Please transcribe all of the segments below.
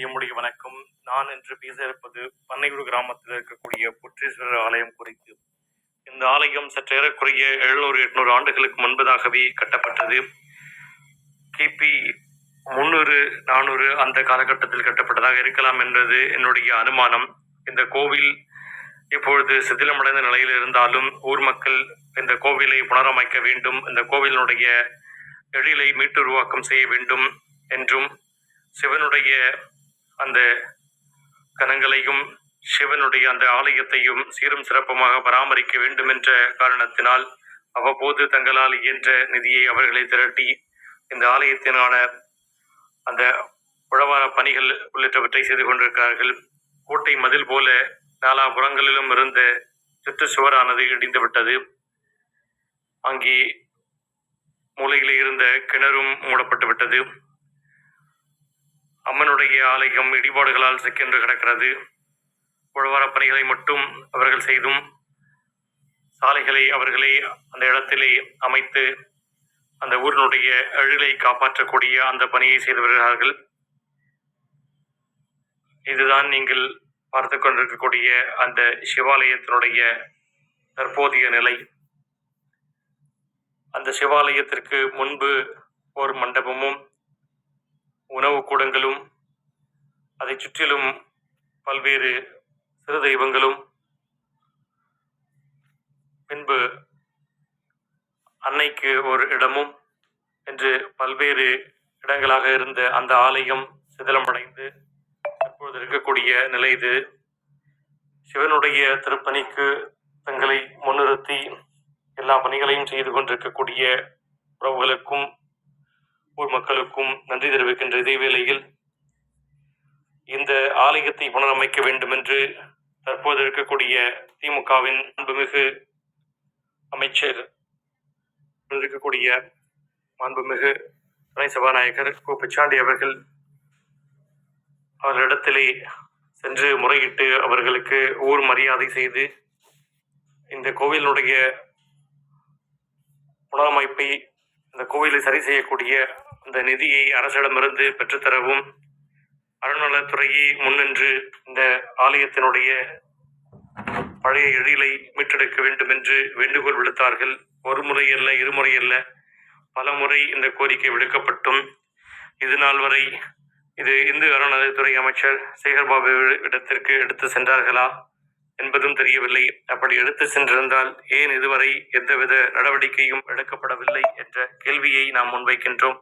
எம்முடைய வணக்கம். நான் இன்று பேச இருப்பது பண்ணையூர் கிராமத்தில் இருக்கக்கூடிய புற்றீஸ்வரர் ஆலயம் குறித்து. இந்த ஆலயம் சற்றேறக்குறைய 700-800 ஆண்டுகளுக்கு முன்பதாகவே கட்டப்பட்டது. கிபி 300-400 அந்த காலகட்டத்தில் கட்டப்பட்டதாக இருக்கலாம் என்பது என்னுடைய அனுமானம். இந்த கோவில் இப்பொழுது சிதிலமடைந்த நிலையில் இருந்தாலும் ஊர் மக்கள் இந்த கோவிலை புனரமைக்க வேண்டும், இந்த கோவிலினுடைய எழிலை மீட்டுருவாக்கம் செய்ய வேண்டும் என்றும், சிவனுடைய அந்த கணங்களையும் சிவனுடைய அந்த ஆலயத்தையும் சீரும் சிறப்புமாக பராமரிக்க வேண்டும் என்ற காரணத்தினால் அவ்வப்போது தங்களால் இயன்ற நிதியை அவர்களை திரட்டி இந்த ஆலயத்தினான அந்த உழவார பணிகள் உள்ளிட்டவற்றை செய்து கொண்டிருக்கிறார்கள். கோட்டை மதில் போல நாலாபுறங்களிலும் இருந்த சுற்றுச்சுவரானது இடிந்து விட்டது. அங்கே மூலையில் இருந்த கிணறும் மூடப்பட்டு விட்டது. அம்மனுடைய ஆலயம் இடிபாடுகளால் சிக்கென்று கிடக்கிறது. உழவார பணிகளை மட்டும் அவர்கள் செய்தும் சாலைகளை அவர்களே அந்த இடத்திலே அமைத்து அந்த ஊரினுடைய எழிலை காப்பாற்றக்கூடிய அந்த பணியை செய்து வருகிறார்கள். இதுதான் நீங்கள் பார்த்து கொண்டிருக்கக்கூடிய அந்த சிவாலயத்தினுடைய தற்போதைய நிலை. அந்த சிவாலயத்திற்கு முன்பு ஒரு மண்டபமும் உணவு கூடங்களும் அதை சுற்றிலும் பல்வேறு சிறு தெய்வங்களும் பின்பு அன்னைக்கு ஒரு இடமும் என்று பல்வேறு இடங்களாக இருந்த அந்த ஆலயம் சிதிலமடைந்து தற்போது இருக்கக்கூடிய நிலை இது. சிவனுடைய திருப்பணிக்கு தங்களை முன்னிறுத்தி எல்லா பணிகளையும் செய்து கொண்டிருக்கக்கூடிய உறவுகளுக்கும் ஊர் மக்களுக்கும் நன்றி தெரிவிக்கின்ற இதே வேளையில் இந்த ஆலயத்தை புனரமைக்க வேண்டும் என்று தற்போது இருக்கக்கூடிய திமுகவின் மாண்புமிகு அமைச்சர் இருக்கக்கூடிய மாண்புமிகு துணை சபாநாயகர் கு பிச்சாண்டி அவர்களிடத்திலே சென்று முறையிட்டு அவர்களுக்கு ஊர் மரியாதை செய்து இந்த கோவிலுடைய புனரமைப்பை, இந்த கோவிலை சரி செய்யக்கூடிய அந்த நிதியை அரசிடமிருந்து பெற்றுத்தரவும் அறநிலையத்துறையை முன்னின்று இந்த ஆலயத்தினுடைய பழைய எழிலை மீட்டெடுக்க வேண்டும் என்று வேண்டுகோள் விடுத்தார்கள். ஒரு முறை அல்ல, இருமுறை அல்ல, பல முறை இந்த கோரிக்கை விடுக்கப்பட்டும் இது நாள் வரை இது இந்து அறநிலையத்துறை அமைச்சர் சேகர்பாபு இடத்திற்கு எடுத்து சென்றார்களா என்பதும் தெரியவில்லை. அப்படி எடுத்து சென்றிருந்தால் ஏன் இதுவரை எந்தவித நடவடிக்கையும் எடுக்கப்படவில்லை என்ற கேள்வியை நாம் முன்வைக்கின்றோம்.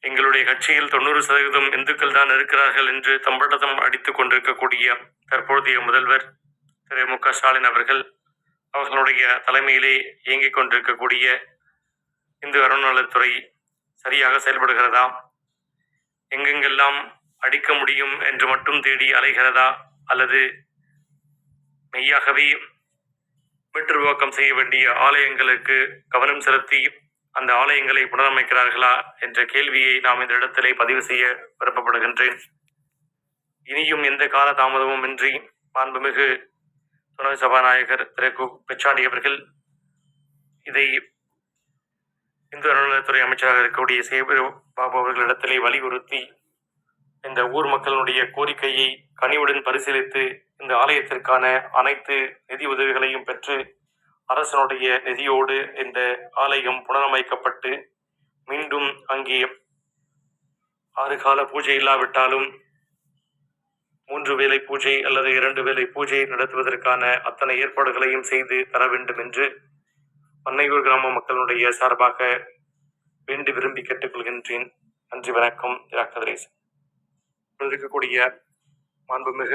எங்களுடைய கட்சியில் 90% இந்துக்கள் தான் இருக்கிறார்கள் என்று தம்படதம் அடித்துக் கொண்டிருக்கக்கூடிய தற்போதைய முதல்வர் திரு மு க ஸ்டாலின் அவர்களுடைய தலைமையிலே இயங்கிக் கொண்டிருக்கக்கூடிய இந்து அறநிலையத்துறை சரியாக செயல்படுகிறதா? எங்கெங்கெல்லாம் அடிக்க முடியும் என்று மட்டும் தேடி அலைகிறதா, அல்லது மெய்யாகவே மீட்டுருவாக்கம் செய்ய வேண்டிய ஆலயங்களுக்கு கவனம் செலுத்தி அந்த ஆலயங்களை புனரமைக்கிறார்களா என்ற கேள்வியை நாம் இந்த இடத்திலே பதிவு செய்ய விருப்பப்படுகின்றேன். இனியும் எந்த கால தாமதமும் இன்றி மாண்புமிகு துணை சபாநாயகர் திரு கு பிச்சாண்டி இதை இந்து அறநிலையத்துறை அமைச்சராக இருக்கக்கூடிய சேகர்பாபு அவர்களிடத்திலே வலியுறுத்தி இந்த ஊர் மக்களுடைய கோரிக்கையை கனிவுடன் பரிசீலித்து இந்த ஆலயத்திற்கான அனைத்து நிதி உதவிகளையும் பெற்று அரசனுடைய நிதியோடு இந்த ஆலயம் புனரமைக்கப்பட்டு மீண்டும் அங்கே 6 கால பூஜை இல்லாவிட்டாலும் 3 வேளை பூஜை அல்லது 2 வேளை பூஜை நடத்துவதற்கான அத்தனை ஏற்பாடுகளையும் செய்து தர வேண்டும் என்று பண்ணையூர் கிராம மக்களுடைய சார்பாக வேண்டி விரும்பி கேட்டுக்கொள்கின்றேன். நன்றி, வணக்கம். இருக்கக்கூடிய மாண்புமிகு